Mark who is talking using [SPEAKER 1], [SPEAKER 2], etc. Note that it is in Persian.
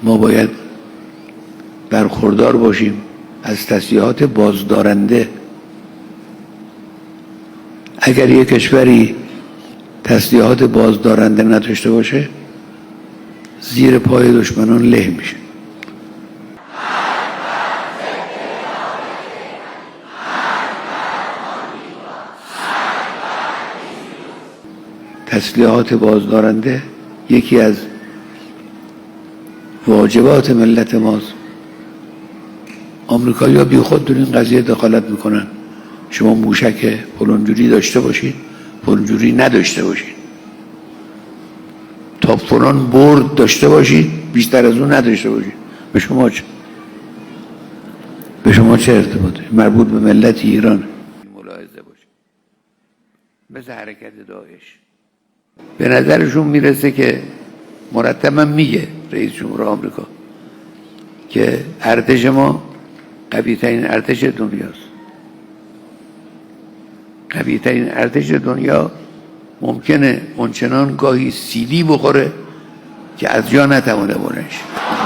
[SPEAKER 1] ما باید برخوردار باشیم از تسلیحات بازدارنده. اگر یک کشوری تسلیحات بازدارنده نداشته باشه زیر پای دشمنان له میشه. تسلیحات بازدارنده یکی از واجبات ملت ماست. آمریکایی‌ها بی خود در این قضیه دخالت میکنن. شما موشک فلانجوری داشته باشید، فلانجوری نداشته باشید، تا فلان برد داشته باشید، بیشتر از اون نداشته باشید. به شما چه؟ به شما چه ارتباطه؟ مربوط به ملت ایران. ملاحظه باشید. مثل حرکت داعش به نظرشون میرسه که مرتبا میگه رئیس جمهور آمریکا که ارتش ما قوی ترین ارتش دنیاست. قوی ترین ارتش دنیا ممکنه اونچنان گاهی سیلی بخوره که از جا نتوانه بلند شه.